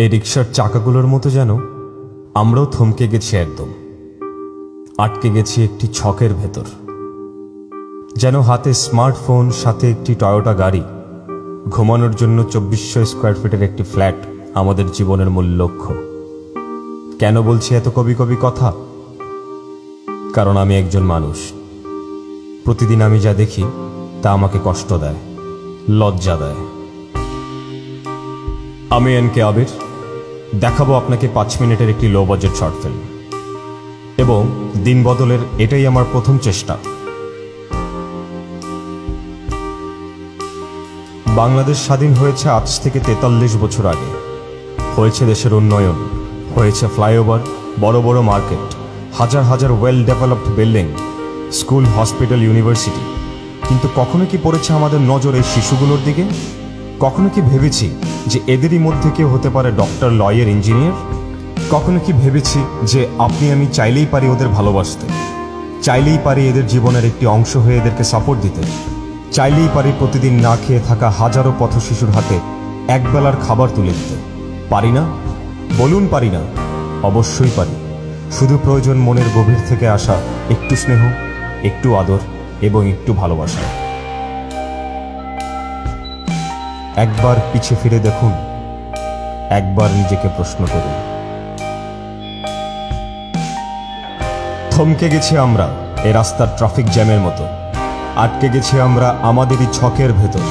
এই রিকশার চাকাগুলোর মতো যেন আমরাও থমকে গেছি, একদম আটকে গেছি একটি ছকের ভেতর। যেন হাতে স্মার্টফোন, সাথে একটি টয়োটা গাড়ি, ঘুমানোর জন্য 2400 স্কোয়ার ফিটের একটি ফ্ল্যাট আমাদের জীবনের মূল লক্ষ্য। কেন বলছি এত কবি কবি কথা? কারণ আমি একজন মানুষ। প্রতিদিন আমি যা দেখি তা আমাকে কষ্ট দেয়, লজ্জা দেয়। আমি এনকে আবির, দেখাবো আপনাকে 5 মিনিটের একটি লো বাজেট শর্ট ফিল্ম, এবং দিন বদলের এটাই আমার প্রথম চেষ্টা। বাংলাদেশ স্বাধীন হয়েছে আজ থেকে 43 বছর আগে। হয়েছে দেশের উন্নয়ন, হয়েছে ফ্লাইওভার, বড় বড় মার্কেট, হাজার হাজার well developed building, school, hospital, university. কিন্তু কখনো কি পড়েছে আমাদের নজর এই শিশুগুলোর দিকে? কখনো কি ভেবেছি যে এদেরই মধ্যে কেউ হতে পারে ডক্টর, লয়ার, ইঞ্জিনিয়ার? কখনো কি ভেবেছি যে আপনি আমি চাইলেই পারি ওদের ভালোবাসতে, চাইলেই পারি এদের জীবনের একটি অংশ হয়ে এদেরকে সাপোর্ট দিতে, চাইলেই পারি প্রতিদিন না খেয়ে থাকা হাজারো পথ শিশুর হাতে একবেলার খাবার তুলে দিতে? পারি না? বলুন পারি না। অবশ্যই পারি। শুধু প্রয়োজন মনের গভীর থেকে আসা একটু স্নেহ, একটু আদর এবং একটু ভালোবাসা। একবার পিছে ফিরে দেখুন, একবার নিজেকে প্রশ্ন করুন। থমকে গেছি আমরা এ রাস্তার ট্রাফিক জ্যামের মতো। আটকে গেছি আমরা আমাদেরই ছকের ভেতর।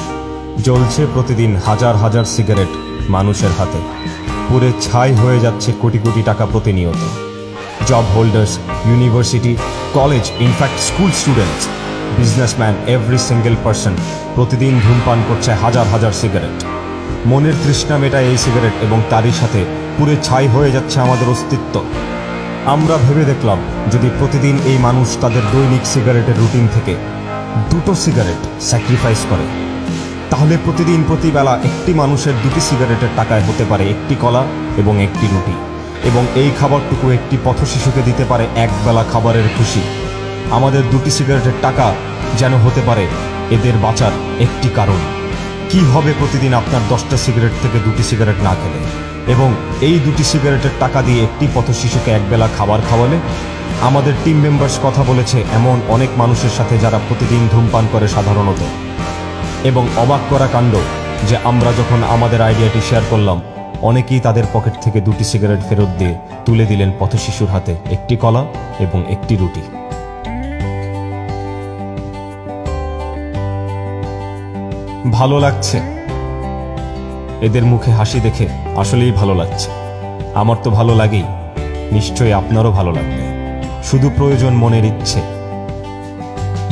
জ্বলছে প্রতিদিন হাজার হাজার সিগারেট মানুষের হাতে। পুরে ছাই হয়ে যাচ্ছে কোটি কোটি টাকা প্রতিনিয়ত। Job holders, university, college, in fact school students, businessman, every single person প্রতিদিন ধূমপান করছে হাজার হাজার সিগারেট। মনের তৃষ্ণা মেটায় এই সিগারেট, এবং তারই সাথে পুরে ছাই হয়ে যাচ্ছে আমাদের অস্তিত্ব। আমরা ভেবে দেখলাম, যদি প্রতিদিন এই মানুষ তাদের দৈনিক সিগারেটের রুটিন থেকে 2টো সিগারেট স্যাক্রিফাইস করে, তাহলে প্রতিদিন প্রতিবেলা একটি মানুষের 2টি সিগারেটের টাকায় হতে পারে একটি কলা এবং একটি রুটি, এবং এই খাবারটুকু একটি পথ শিশুকে দিতে পারে একবেলা খাবারের খুশি। আমাদের 2টি সিগারেটের টাকা যেন হতে পারে এদের বাঁচার একটি কারণ। কি হবে প্রতিদিন আপনার 10টা সিগারেট থেকে 2টি সিগারেট না খেলে, এবং এই 2টি সিগারেটের টাকা দিয়ে একটি পথ শিশুকে একবেলা খাবার খাওয়ালে? আমাদের টিম মেম্বার্স কথা বলেছে এমন অনেক মানুষের সাথে যারা প্রতিদিন ধূমপান করে সাধারণত, এবং অবাক করা কাণ্ড যে আমরা যখন আমাদের আইডিয়াটি শেয়ার করলাম, অনেকেই তাদের পকেট থেকে 2টি সিগারেট ফেরত দিয়ে তুলে দিলেন পথ শিশুর হাতে একটি কলা এবং একটি রুটি। ভালো লাগছে এদের মুখে হাসি দেখে, আসলেই ভালো লাগছে। আমার তো ভালো লাগেই, নিশ্চয়ই আপনারও ভালো লাগবে। শুধু প্রয়োজন মনের ইচ্ছে।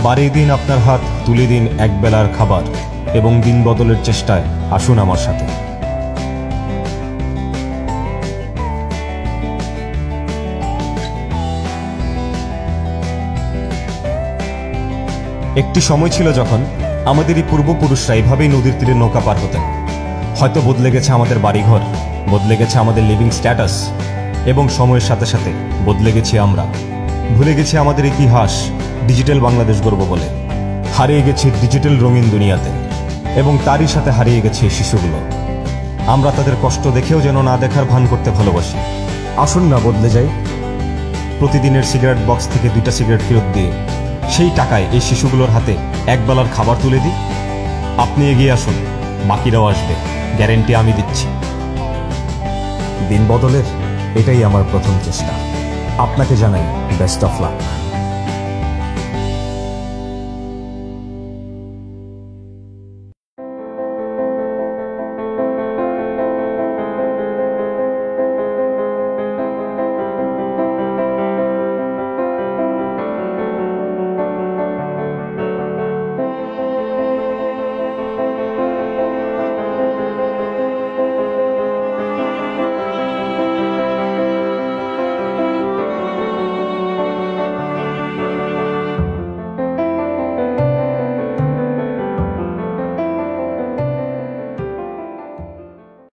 বাড়িয়ে দিন আপনার হাত, তুলে দিন একবেলার খাবার, এবং দিন বদলের চেষ্টায় আসুন আমার সাথে। একটি সময় ছিল যখন আমাদেরই পূর্বপুরুষরা এভাবেই নদীর তীরে নৌকা পার হতেন। হয়তো বদলে গেছে আমাদের বাড়িঘর, বদলে গেছে আমাদের লিভিং স্ট্যাটাস, এবং সময়ের সাথে সাথে বদলে গেছি আমরা। ভুলে গেছি আমাদের ইতিহাস, ডিজিটাল বাংলাদেশ গর্ব বলে। হারিয়ে গেছি ডিজিটাল রঙিন দুনিয়াতে, এবং তারই সাথে হারিয়ে গেছে শিশুগুলো। আমরা তাদের কষ্ট দেখেও যেন না দেখার ভান করতে ভালোবাসি। আসুন না বদলে যাই। প্রতিদিনের সিগারেট বক্স থেকে 2টা সিগারেট ফেরত দিয়ে সেই টাকায় এই শিশুগুলোর হাতে একবেলার খাবার তুলে দিই। আপনি এগিয়ে আসুন, বাকিরাও আসবে, গ্যারেন্টি আমি দিচ্ছি। দিন বদলের এটাই আমার প্রথম চেষ্টা। আপনাকে জানাই বেস্ট অফ লাক।